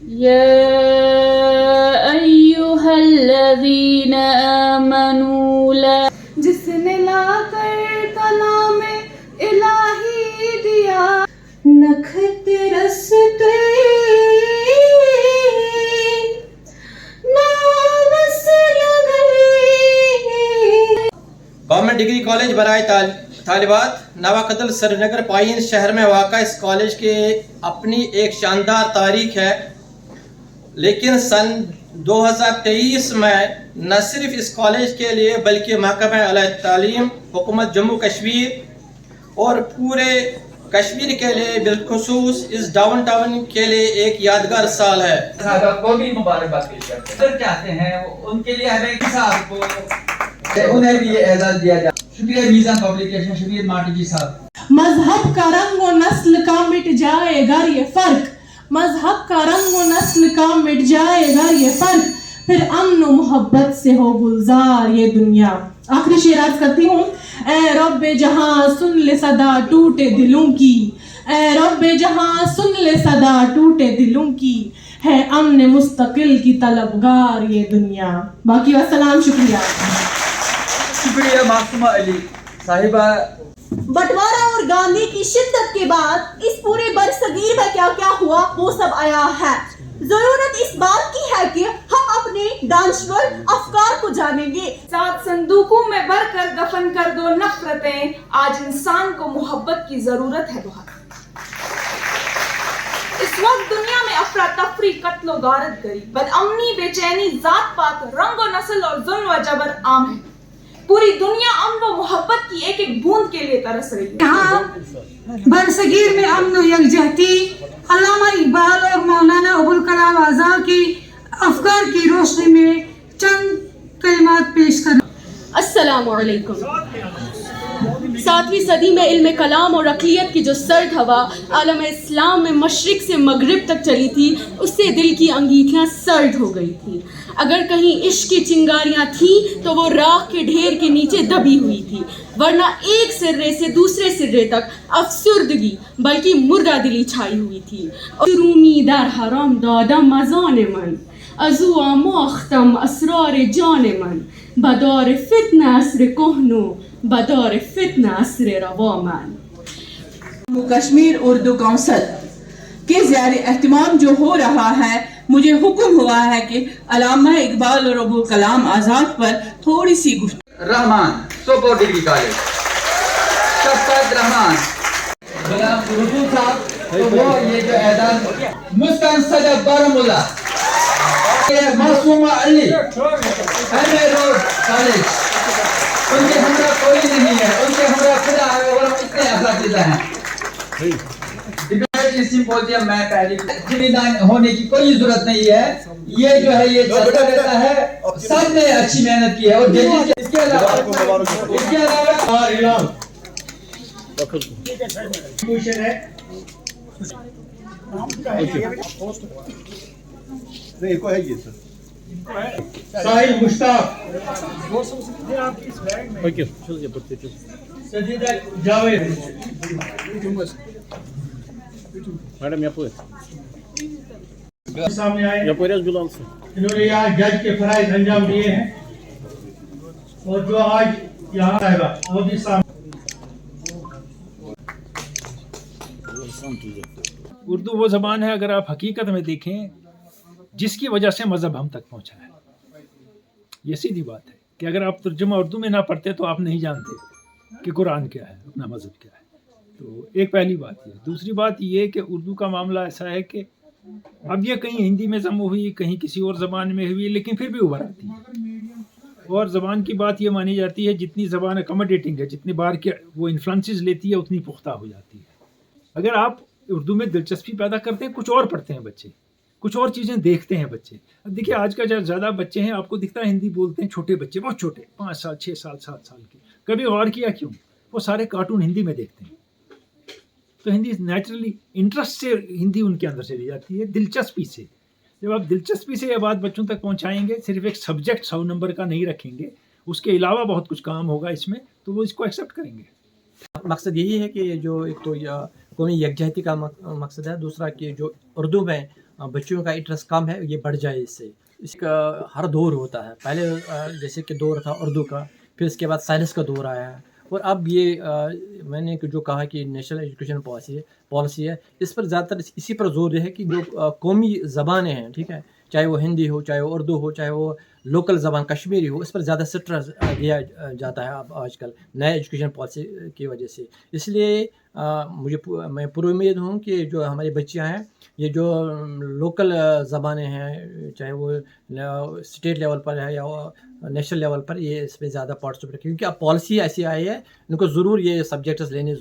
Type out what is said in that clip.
يا أيها الذين آمنوا لا جس نے لا کر کلام الہی دیا نکھت رستے گورنمنٹ ڈگری کالج برائے طالبات نواقدل سری نگر پائین شہر میں واقع اس کالج کی اپنی ایک شاندار تاریخ ہے، لیکن سن 2023 میں نہ صرف اس کالج کے لیے بلکہ محکمہ اعلیٰ تعلیم، حکومت جموں کشمیر اور پورے کشمیر کے لیے بالخصوص اس ڈاؤن ٹاؤن کے لیے ایک یادگار سال ہے۔ کو بھی مبارکباد پیش کرتے ہیں چاہتے ہیں ان کے لیے ہر ایک صاحب کو انہیں بھی یہ اعزاز دیا جائے۔ شکریہ میزان پبلیکیشن، شکریہ ماٹی جی صاحب۔ مذہب کا رنگ و نسل کا مٹ جائے گا یہ فرق، مذہب کا رنگ و نسل کا مٹ جائے گا یہ فرق، پھر امن و محبت سے ہو گلزار یہ دنیا۔ آخری شعر عرض کرتی ہوں۔ اے رب جہاں سن لے صدا ٹوٹے دلوں کی، اے رب جہاں سن لے صدا ٹوٹے دلوں کی، ہے امن مستقل کی طلبگار یہ دنیا۔ باقی والسلام، شکریہ۔ شکریہ معصومہ علی صاحبہ۔ بٹوارہ اور گاندھی کی شدت کے بعد اس پورے برصغیر میں کیا کیا ہوا وہ سب آیا ہے۔ ضرورت اس بات کی ہے کہ ہم اپنے دانشور افکار کو جانیں گے۔ 7 صندوقوں میں بھر کر دفن کر دو نفرتیں، آج انسان کو محبت کی ضرورت ہے بہت۔ اس وقت دنیا میں افراتفری، قتل و غارت گری، بدامنی، بے چینی، ذات پات، رنگ و نسل اور ظلم و جبر عام ہے۔ پوری دنیا امن و محبت کی ایک ایک بوند کے لیے ترس رہی ہے۔ یہاں برصغیر میں امن و یکجہتی علامہ اقبال اور مولانا ابوالکلام آزاد کی افکار کی روشنی میں چند کلمات پیش کرنا۔ السلام علیکم۔ 7ویں صدی میں علم کلام اور عقلیت کی جو سرد ہوا عالم اسلام میں مشرق سے مغرب تک چلی تھی، اس سے دل کی انگیٹھیاں سرد ہو گئی تھی۔ اگر کہیں عشق کی چنگاریاں تھیں تو وہ راکھ کے ڈھیر کے نیچے دبی ہوئی تھی، ورنہ ایک سرے سے دوسرے سرے تک افسردگی بلکہ مردہ دلی چھائی ہوئی تھی۔ رومی در حرام دادم ازان من، ازو آموختم اسرار جان من، بدار فتن عصر کہنو، بدار فتن عصر روا من۔ کشمیر اردو کونسل کے زیر اہتمام جو ہو رہا ہے، مجھے حکم ہوا ہے کہ علامہ اقبال اور ابوالکلام آزاد پر تھوڑی سی گفتگو۔ رحمان سوپور ڈگری کالج، شفقت رحمان، غلام رسول صاحب، تو وہ یہ جو اعزاز مسکان صدف بارہمولہ، معصومہ علی، ایم اے روڈ کالج، ان کے ہمراہ کوئی نہیں ہے، ان کے ہمراہ خدا ہے اور ہم اتنے اساتذہ ہیں۔ ڈبیٹ سمپوزیم میں پہلی جمیدان ہونے کی کوئی ضرورت نہیں ہے، یہ جو ہے یہ چلتا رہتا ہے، سب نے اچھی محنت کی ہے۔ اور اس کے علاوہ ساحل مشتاق، سدیدہ جاوید، میڈم سامنے آئے، انہوں نے یہاں جج کے فرائض انجام دیے ہیں، اور جو آج یہاں آئے گا وہ بھی سامنے۔ اردو وہ زبان ہے، اگر آپ حقیقت میں دیکھیں، جس کی وجہ سے مذہب ہم تک پہنچا ہے۔ یہ سیدھی بات ہے کہ اگر آپ ترجمہ اردو میں نہ پڑھتے تو آپ نہیں جانتے کہ قرآن کیا ہے، اپنا مذہب کیا ہے۔ تو ایک پہلی بات یہ۔ دوسری بات یہ کہ اردو کا معاملہ ایسا ہے کہ اب یہ کہیں ہندی میں ضم ہوئی، کہیں کسی اور زبان میں ہوئی، لیکن پھر بھی ابھر آتی ہے۔ اور زبان کی بات یہ مانی جاتی ہے، جتنی زبان اکموڈیٹنگ ہے، جتنی بار کے وہ انفلوئنسز لیتی ہے، اتنی پختہ ہو جاتی ہے۔ اگر آپ اردو میں دلچسپی پیدا کرتے ہیں، کچھ اور پڑھتے ہیں بچے، کچھ اور چیزیں دیکھتے ہیں بچے۔ اب دیکھیے آج کا جو زیادہ بچے ہیں، آپ کو دکھتا ہے ہندی بولتے ہیں چھوٹے بچے، بہت چھوٹے، 5 سال 6 سال 7 سال کے۔ کبھی غور کیا کیوں؟ وہ سارے کارٹون ہندی میں دیکھتے ہیں، تو ہندی نیچرلی انٹرسٹ سے ہندی ان کے اندر چلی جاتی ہے، دلچسپی سے۔ جب آپ دلچسپی سے یہ بات بچوں تک پہنچائیں گے، صرف ایک سبجیکٹ 100 نمبر کا نہیں رکھیں گے، اس کے علاوہ بہت کچھ کام ہوگا اس میں، تو وہ اس کو ایکسیپٹ کریں گے۔ مقصد یہی ہے کہ جو ایک تو قومی یکجہتی کا مقصد ہے، دوسرا کہ جو اردو میں بچوں کا انٹرسٹ کم ہے یہ بڑھ جائے اس کا ہر دور ہوتا ہے. پہلے جیسے کہ دور تھا اردو کا, پھر اس کے بعد سائنس کا دور آیا ہے, اور اب یہ میں نے جو کہا کہ نیشنل ایجوکیشن پالیسی ہے, اس پر زیادہ تر اسی پر زور ہے کہ جو قومی زبانیں ہیں, ٹھیک ہے, چاہے وہ ہندی ہو, چاہے وہ اردو ہو, چاہے وہ لوکل زبان کشمیری ہو, اس پر زیادہ سٹرس دیا جاتا ہے اب آج کل نئے ایجوکیشن پالیسی کی وجہ سے. اس لیے میں پر امید ہوں کہ جو ہماری بچیاں ہیں یہ جو لوکل زبانیں ہیں, چاہے وہ اسٹیٹ لیول پر ہے یا نیشنل لیول پر, یہ اس میں زیادہ پارٹیسپیٹ, کیونکہ اب پالیسی ایسی آئی ہے ان کو ضرور یہ سبجیکٹس لینے